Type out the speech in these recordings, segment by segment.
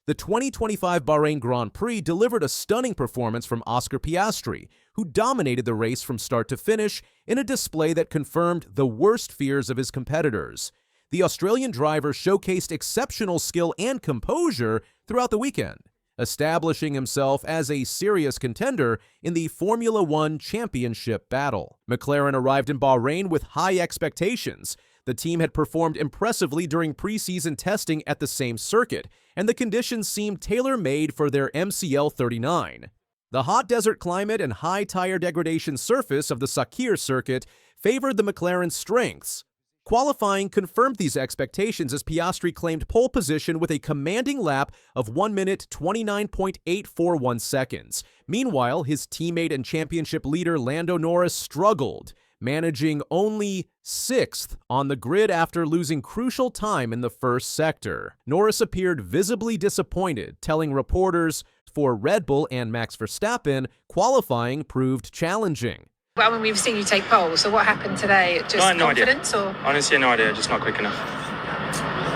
The 2025 Bahrain Grand Prix delivered a stunning performance from Oscar Piastri, who dominated the race from start to finish in a display that confirmed the worst fears of his competitors. The Australian driver showcased exceptional skill and composure throughout the weekend, establishing himself as a serious contender in the Formula One championship battle. McLaren arrived in Bahrain with high expectations. The team had performed impressively during preseason testing at the same circuit, and the conditions seemed tailor-made for their MCL 39. The hot desert climate and high tire degradation surface of the Sakir circuit favored the McLaren's strengths. Qualifying confirmed these expectations as Piastri claimed pole position with a commanding lap of 1 minute 29.841 seconds. Meanwhile, his teammate and championship leader Lando Norris struggled, managing only 6th on the grid after losing crucial time in the first sector. Norris appeared visibly disappointed, telling reporters, "For Red Bull and Max Verstappen, qualifying proved challenging." Well, I mean, we've seen you take pole, so what happened today? Just no confidence, idea. Or honestly, no idea, just not quick enough.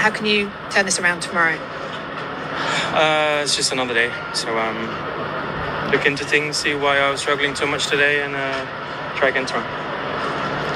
how can you turn this around tomorrow? It's just another day, so look into things, see why I was struggling so much today, and try again tomorrow.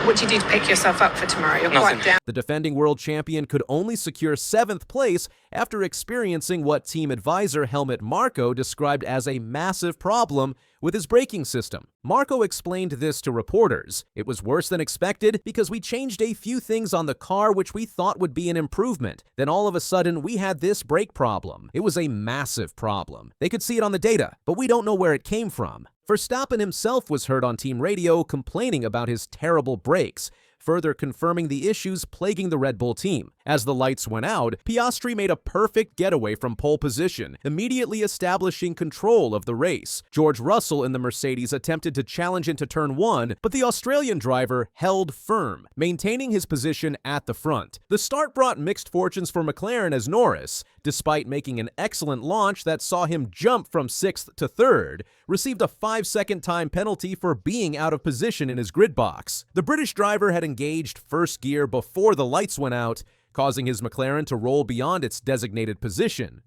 What do you do to pick yourself up for tomorrow? You're Nothing. quite down. The defending world champion could only secure 7th place after experiencing what team advisor Helmut Marko described as a massive problem with his braking system. Marko explained this to reporters. "It was worse than expected because we changed a few things on the car which we thought would be an improvement. Then all of a sudden we had this brake problem. It was a massive problem. They could see it on the data, but we don't know where it came from." Verstappen himself was heard on team radio complaining about his terrible brakes, further confirming the issues plaguing the Red Bull team. As the lights went out, Piastri made a perfect getaway from pole position, immediately establishing control of the race. George Russell in the Mercedes attempted to challenge into turn 1, but the Australian driver held firm, maintaining his position at the front. The start brought mixed fortunes for McLaren as Norris, despite making an excellent launch that saw him jump from 6th to 3rd, received a 5-second time penalty for being out of position in his grid box. The British driver had engaged first gear before the lights went out, causing his McLaren to roll beyond its designated position.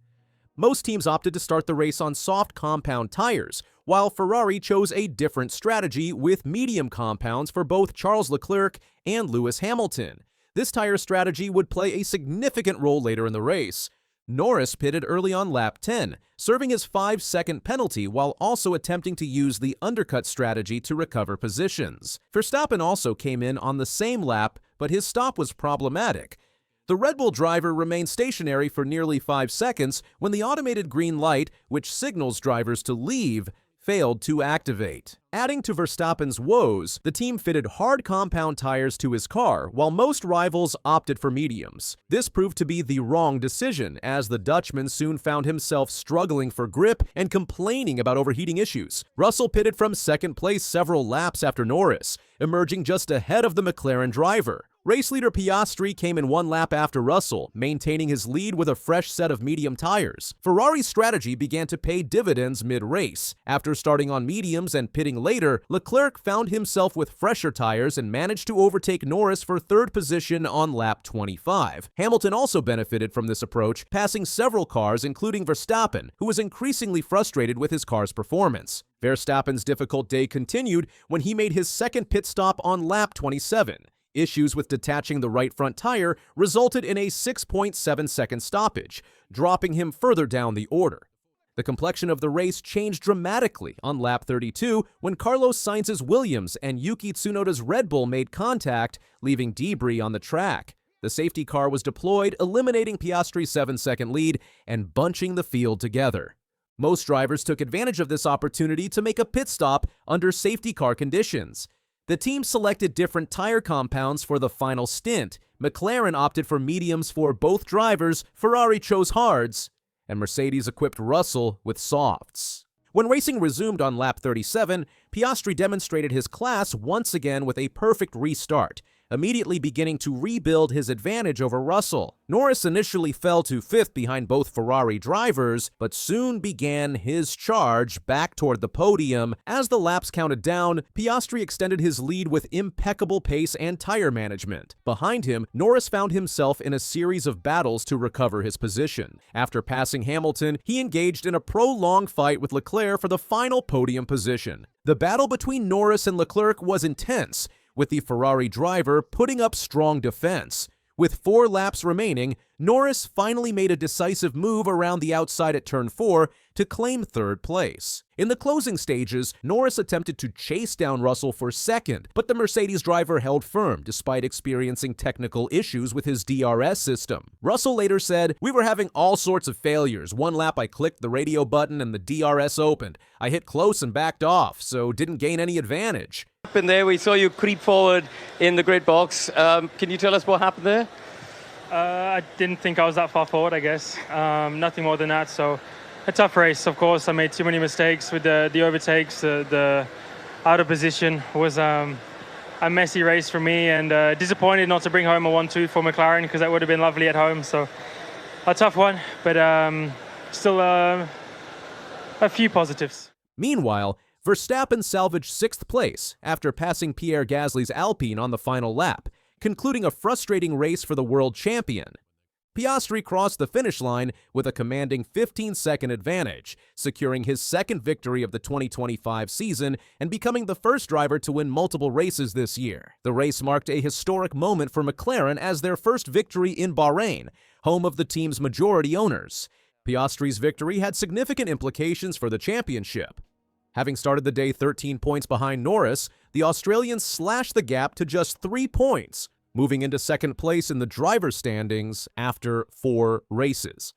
Most teams opted to start the race on soft compound tires, while Ferrari chose a different strategy with medium compounds for both Charles Leclerc and Lewis Hamilton. This tire strategy would play a significant role later in the race. Norris pitted early on lap 10, serving his 5-second penalty while also attempting to use the undercut strategy to recover positions. Verstappen also came in on the same lap, but his stop was problematic. The Red Bull driver remained stationary for nearly 5 seconds when the automated green light, which signals drivers to leave, failed to activate. Adding to Verstappen's woes, the team fitted hard compound tires to his car, while most rivals opted for mediums. This proved to be the wrong decision, as the Dutchman soon found himself struggling for grip and complaining about overheating issues. Russell pitted from 2nd place several laps after Norris, emerging just ahead of the McLaren driver. Race leader Piastri came in 1 lap after Russell, maintaining his lead with a fresh set of medium tires. Ferrari's strategy began to pay dividends mid-race. After starting on mediums and pitting later, Leclerc found himself with fresher tires and managed to overtake Norris for 3rd position on lap 25. Hamilton also benefited from this approach, passing several cars, including Verstappen, who was increasingly frustrated with his car's performance. Verstappen's difficult day continued when he made his 2nd pit stop on lap 27. Issues with detaching the right front tire resulted in a 6.7-second stoppage, dropping him further down the order. The complexion of the race changed dramatically on lap 32 when Carlos Sainz's Williams and Yuki Tsunoda's Red Bull made contact, leaving debris on the track. The safety car was deployed, eliminating Piastri's 7-second lead and bunching the field together. Most drivers took advantage of this opportunity to make a pit stop under safety car conditions. The team selected different tire compounds for the final stint. McLaren opted for mediums for both drivers, Ferrari chose hards, and Mercedes equipped Russell with softs. When racing resumed on lap 37, Piastri demonstrated his class once again with a perfect restart, immediately beginning to rebuild his advantage over Russell. Norris initially fell to 5th behind both Ferrari drivers, but soon began his charge back toward the podium. As the laps counted down, Piastri extended his lead with impeccable pace and tire management. Behind him, Norris found himself in a series of battles to recover his position. After passing Hamilton, he engaged in a prolonged fight with Leclerc for the final podium position. The battle between Norris and Leclerc was intense, with the Ferrari driver putting up strong defense. With 4 laps remaining, Norris finally made a decisive move around the outside at turn 4 to claim 3rd place. In the closing stages, Norris attempted to chase down Russell for 2nd, but the Mercedes driver held firm despite experiencing technical issues with his DRS system. Russell later said, "We were having all sorts of failures. One lap I clicked the radio button and the DRS opened. I hit close and backed off, so didn't gain any advantage." In there, we saw you creep forward in the grid box. Can you tell us what happened there? I didn't think I was that far forward, I guess. Nothing more than that. So a tough race, of course. I made too many mistakes with the overtakes. The out of position was a messy race for me, and disappointed not to bring home a 1-2 for McLaren, because that would have been lovely at home. So a tough one, but still a few positives. Meanwhile, Verstappen salvaged 6th place after passing Pierre Gasly's Alpine on the final lap, concluding a frustrating race for the world champion. Piastri crossed the finish line with a commanding 15-second advantage, securing his 2nd victory of the 2025 season and becoming the first driver to win multiple races this year. The race marked a historic moment for McLaren as their first victory in Bahrain, home of the team's majority owners. Piastri's victory had significant implications for the championship. Having started the day 13 points behind Norris, the Australians slashed the gap to just 3 points, moving into 2nd place in the driver's standings after 4 races.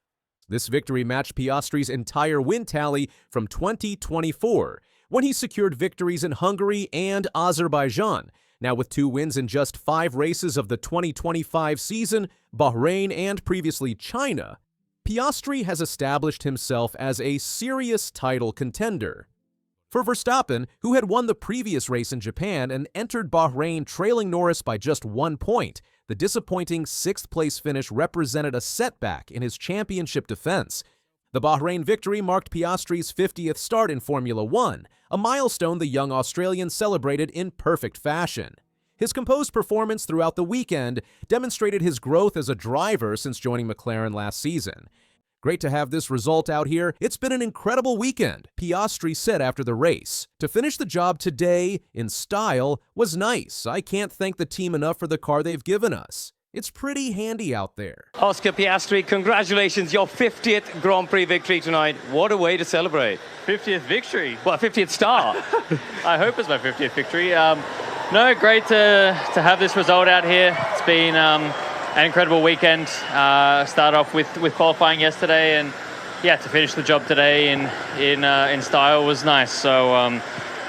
This victory matched Piastri's entire win tally from 2024, when he secured victories in Hungary and Azerbaijan. Now with 2 wins in just 5 races of the 2025 season, Bahrain and previously China, Piastri has established himself as a serious title contender. For Verstappen, who had won the previous race in Japan and entered Bahrain trailing Norris by just 1 point, the disappointing 6th-place finish represented a setback in his championship defense. The Bahrain victory marked Piastri's 50th start in Formula One, a milestone the young Australian celebrated in perfect fashion. His composed performance throughout the weekend demonstrated his growth as a driver since joining McLaren last season. "Great to have this result out here. It's been an incredible weekend," Piastri said after the race. "To finish the job today in style was nice. I can't thank the team enough for the car they've given us. It's pretty handy out there." Oscar Piastri, congratulations, your 50th Grand Prix victory tonight. What a way to celebrate. 50th victory? Well, 50th start. I hope it's my 50th victory. No, great to have this result out here. It's been an incredible weekend. Started off with qualifying yesterday, and yeah, to finish the job today in style was nice. So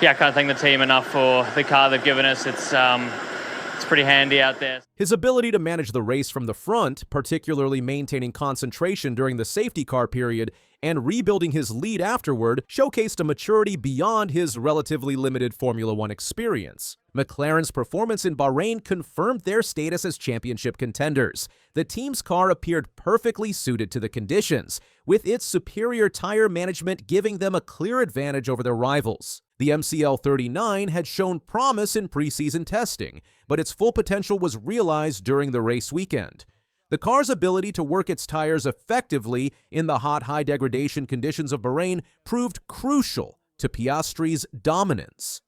yeah, I can't thank the team enough for the car they've given us. It's pretty handy out there. His ability to manage the race from the front, particularly maintaining concentration during the safety car period and rebuilding his lead afterward, showcased a maturity beyond his relatively limited Formula One experience. McLaren's performance in Bahrain confirmed their status as championship contenders. The team's car appeared perfectly suited to the conditions, with its superior tire management giving them a clear advantage over their rivals. The MCL39 had shown promise in preseason testing, but its full potential was realized during the race weekend. The car's ability to work its tires effectively in the hot, high-degradation conditions of Bahrain proved crucial to Piastri's dominance.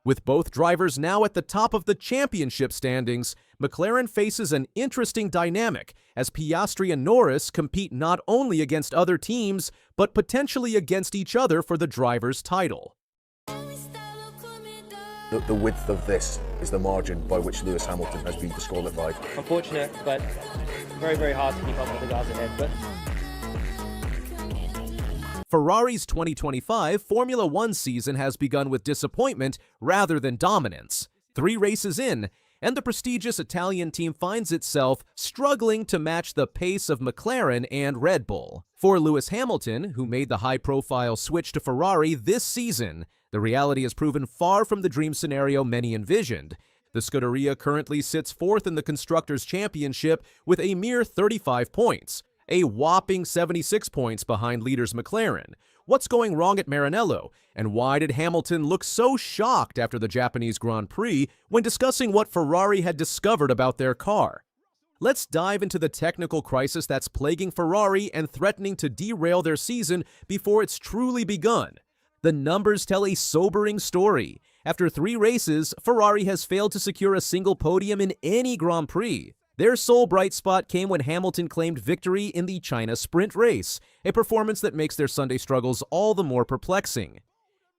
With both drivers now at the top of the championship standings, McLaren faces an interesting dynamic as Piastri and Norris compete not only against other teams, but potentially against each other for the driver's title. The width of this is the margin by which Lewis Hamilton has been disqualified. Unfortunate, but very, very hard to keep up with the guys ahead. But Ferrari's 2025 Formula One season has begun with disappointment rather than dominance. 3 races in, and the prestigious Italian team finds itself struggling to match the pace of McLaren and Red Bull. For Lewis Hamilton, who made the high-profile switch to Ferrari this season, the reality has proven far from the dream scenario many envisioned. The Scuderia currently sits fourth in the Constructors' Championship with a mere 35 points, a whopping 76 points behind leaders McLaren. What's going wrong at Maranello, and why did Hamilton look so shocked after the Japanese Grand Prix when discussing what Ferrari had discovered about their car? Let's dive into the technical crisis that's plaguing Ferrari and threatening to derail their season before it's truly begun. The numbers tell a sobering story. After 3 races, Ferrari has failed to secure a single podium in any Grand Prix. Their sole bright spot came when Hamilton claimed victory in the China sprint race, a performance that makes their Sunday struggles all the more perplexing.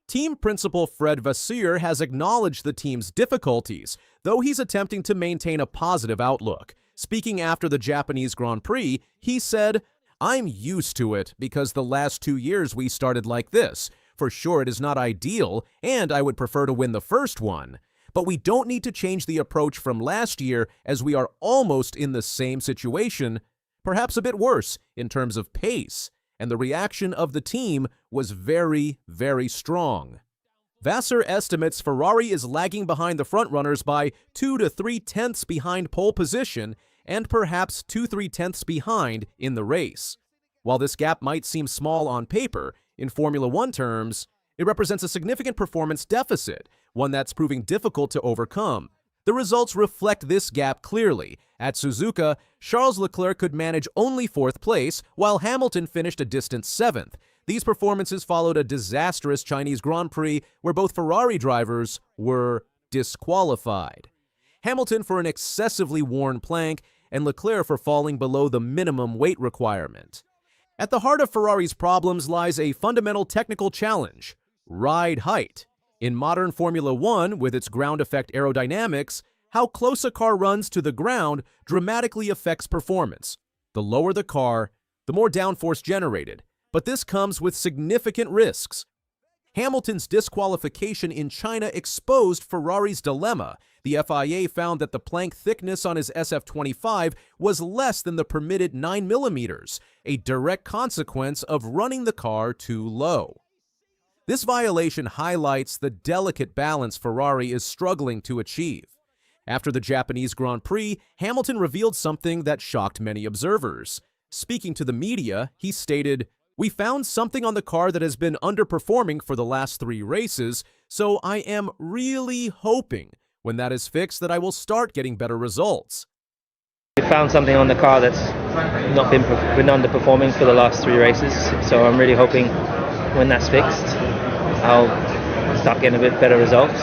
Team principal Fred Vasseur has acknowledged the team's difficulties, though he's attempting to maintain a positive outlook. Speaking after the Japanese Grand Prix, he said, "I'm used to it because the last 2 years we started like this. For sure it is not ideal, and I would prefer to win the first one. But we don't need to change the approach from last year as we are almost in the same situation, perhaps a bit worse in terms of pace, and the reaction of the team was very, very strong." Vasseur estimates Ferrari is lagging behind the frontrunners by 2 to 3 tenths behind pole position and perhaps 2-3 tenths behind in the race. While this gap might seem small on paper, in Formula One terms, it represents a significant performance deficit, one that's proving difficult to overcome. The results reflect this gap clearly. At Suzuka, Charles Leclerc could manage only 4th place, while Hamilton finished a distant 7th. These performances followed a disastrous Chinese Grand Prix where both Ferrari drivers were disqualified. Hamilton for an excessively worn plank, and Leclerc for falling below the minimum weight requirement. At the heart of Ferrari's problems lies a fundamental technical challenge: ride height. In modern Formula One, with its ground effect aerodynamics, how close a car runs to the ground dramatically affects performance. The lower the car, the more downforce generated, but this comes with significant risks. Hamilton's disqualification in China exposed Ferrari's dilemma. The FIA found that the plank thickness on his SF25 was less than the permitted 9 millimeters, a direct consequence of running the car too low. This violation highlights the delicate balance Ferrari is struggling to achieve. After the Japanese Grand Prix, Hamilton revealed something that shocked many observers. Speaking to the media, he stated, "We found something on the car that has been underperforming for the last 3 races, so I am really hoping when that is fixed that I will start getting better results." We found something on the car that's not been underperforming for the last 3 races, so I'm really hoping when that's fixed, I'll start getting a bit better results.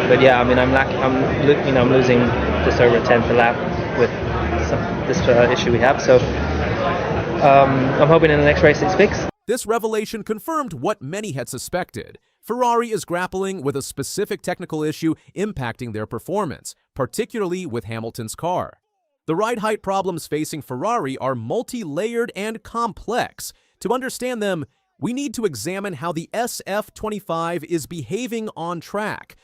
But yeah, I mean, I'm losing just over a tenth a lap with this issue we have, so I'm hoping in the next race it's fixed. This revelation confirmed what many had suspected. Ferrari is grappling with a specific technical issue impacting their performance, particularly with Hamilton's car. The ride height problems facing Ferrari are multi-layered and complex. To understand them, we need to examine how the SF25 is behaving on track.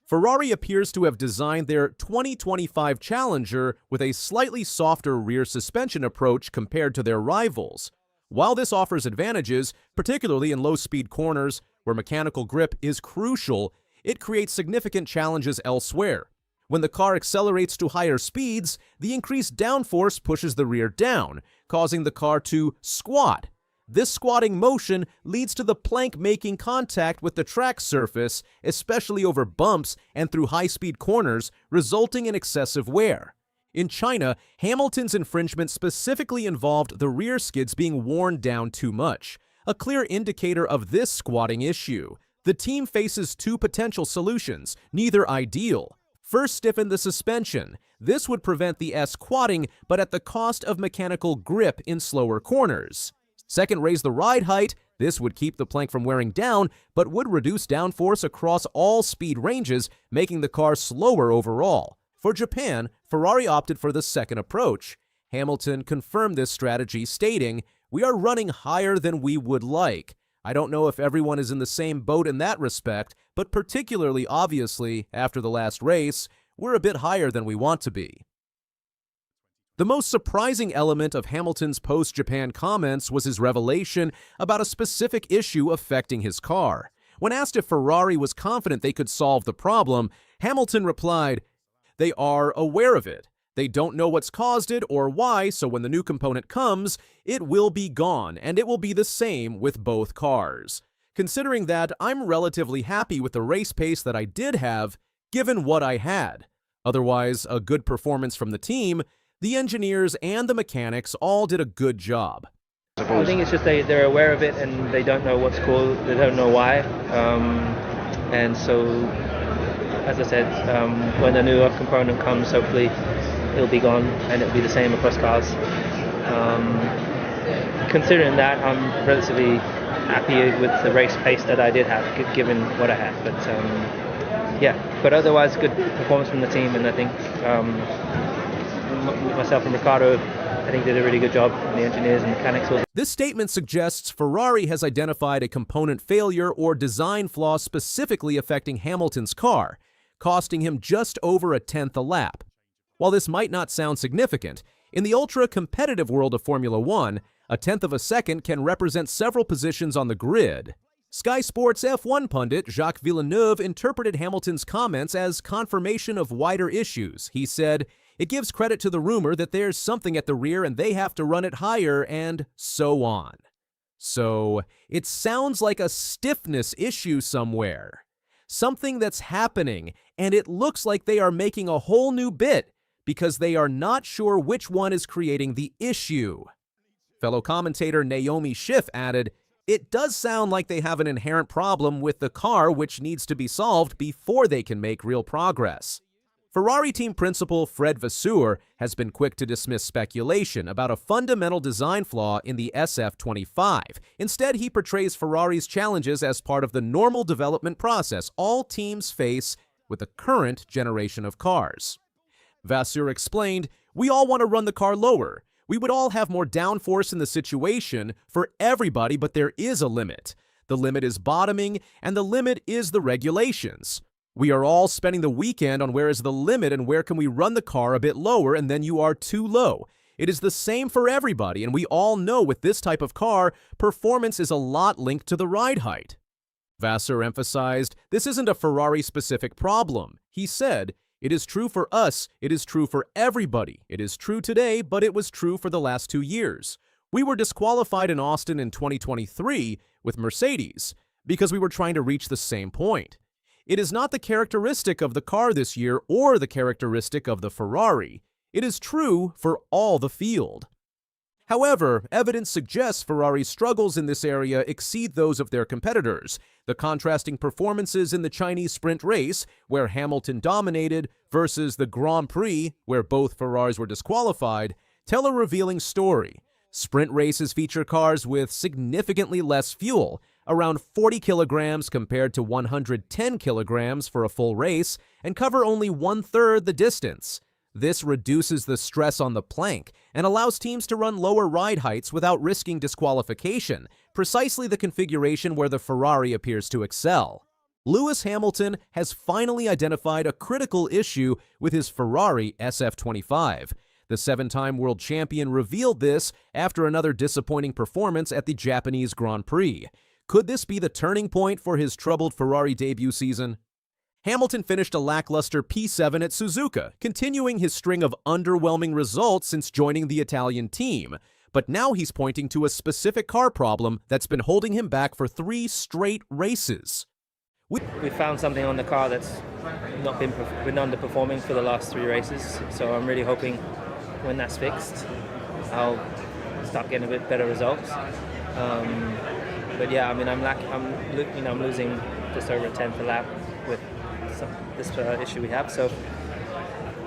Ferrari appears to have designed their 2025 Challenger with a slightly softer rear suspension approach compared to their rivals. While this offers advantages, particularly in low-speed corners where mechanical grip is crucial, it creates significant challenges elsewhere. When the car accelerates to higher speeds, the increased downforce pushes the rear down, causing the car to squat. This squatting motion leads to the plank making contact with the track surface, especially over bumps and through high-speed corners, resulting in excessive wear. In China, Hamilton's infringement specifically involved the rear skids being worn down too much, a clear indicator of this squatting issue. The team faces 2 potential solutions, neither ideal. First, stiffen the suspension. This would prevent the squatting, but at the cost of mechanical grip in slower corners. Second, raise the ride height. This would keep the plank from wearing down, but would reduce downforce across all speed ranges, making the car slower overall. For Japan, Ferrari opted for the second approach. Hamilton confirmed this strategy, stating, "We are running higher than we would like. I don't know if everyone is in the same boat in that respect, but particularly obviously, after the last race, we're a bit higher than we want to be." The most surprising element of Hamilton's post-Japan comments was his revelation about a specific issue affecting his car. When asked if Ferrari was confident they could solve the problem, Hamilton replied, "They are aware of it. They don't know what's caused it or why, so when the new component comes, it will be gone, and it will be the same with both cars. Considering that, I'm relatively happy with the race pace that I did have, given what I had. Otherwise, a good performance from the team. The engineers and the mechanics all did a good job." I think it's just they're aware of it and they don't know what's cool, they don't know why. And so, as I said, when the new component comes, hopefully it'll be gone and it'll be the same across cars. Considering that, I'm relatively happy with the race pace that I did have, given what I had. But otherwise, good performance from the team, and I think myself and Ricardo, I think, did a really good job, and the engineers and mechanics also. This statement suggests Ferrari has identified a component failure or design flaw specifically affecting Hamilton's car, costing him just over a tenth a lap. While this might not sound significant, in the ultra-competitive world of Formula One, a tenth of a second can represent several positions on the grid. Sky Sports F1 pundit Jacques Villeneuve interpreted Hamilton's comments as confirmation of wider issues. He said, "It gives credit to the rumor that there's something at the rear and they have to run it higher, and so on." So, it sounds like a stiffness issue somewhere. Something that's happening, and it looks like they are making a whole new bit because they are not sure which one is creating the issue. Fellow commentator Naomi Schiff added, "It does sound like they have an inherent problem with the car which needs to be solved before they can make real progress." Ferrari team principal Fred Vasseur has been quick to dismiss speculation about a fundamental design flaw in the SF25. Instead, he portrays Ferrari's challenges as part of the normal development process all teams face with the current generation of cars. Vasseur explained, "We all want to run the car lower. We would all have more downforce in the situation for everybody, but there is a limit. The limit is bottoming, and the limit is the regulations. We are all spending the weekend on where is the limit and where can we run the car a bit lower, and then you are too low. It is the same for everybody, and we all know with this type of car, performance is a lot linked to the ride height." Vasseur emphasized, "This isn't a Ferrari-specific problem." He said, "It is true for us, it is true for everybody. It is true today, but it was true for the last 2 years. We were disqualified in Austin in 2023 with Mercedes because we were trying to reach the same point. It is not the characteristic of the car this year or the characteristic of the Ferrari. It is true for all the field." However, evidence suggests Ferrari's struggles in this area exceed those of their competitors. The contrasting performances in the Chinese sprint race, where Hamilton dominated, versus the Grand Prix, where both Ferraris were disqualified, tell a revealing story. Sprint races feature cars with significantly less fuel, around 40 kilograms compared to 110 kilograms for a full race, and cover only 1/3 the distance. This reduces the stress on the plank and allows teams to run lower ride heights without risking disqualification, precisely the configuration where the Ferrari appears to excel. Lewis Hamilton has finally identified a critical issue with his Ferrari SF25. The 7-time world champion revealed this after another disappointing performance at the Japanese Grand Prix. Could this be the turning point for his troubled Ferrari debut season? Hamilton finished a lackluster P7 at Suzuka, continuing his string of underwhelming results since joining the Italian team. But now he's pointing to a specific car problem that's been holding him back for 3 straight races. We found something on the car that's been underperforming for the last 3 races, so I'm really hoping when that's fixed, I'll start getting a bit better results. But yeah, I mean, I'm losing just over a tenth a lap with this issue we have, so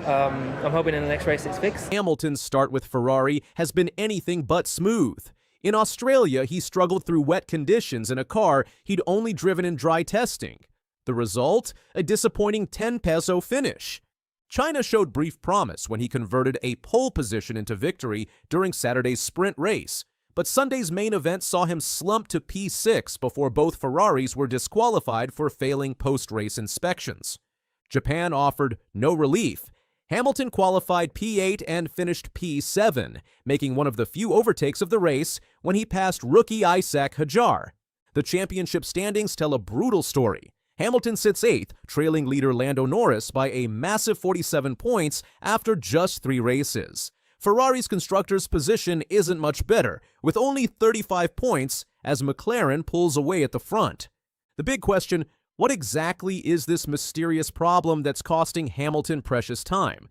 I'm hoping in the next race it's fixed. Hamilton's start with Ferrari has been anything but smooth. In Australia, he struggled through wet conditions in a car he'd only driven in dry testing. The result? A disappointing 10 peso finish. China showed brief promise when he converted a pole position into victory during Saturday's sprint race, but Sunday's main event saw him slump to P6 before both Ferraris were disqualified for failing post-race inspections. Japan offered no relief. Hamilton qualified P8 and finished P7, making one of the few overtakes of the race when he passed rookie Isaac Hajar. The championship standings tell a brutal story. Hamilton sits 8th, trailing leader Lando Norris by a massive 47 points after just 3 races. Ferrari's constructors' position isn't much better, with only 35 points as McLaren pulls away at the front. The big question, what exactly is this mysterious problem that's costing Hamilton precious time?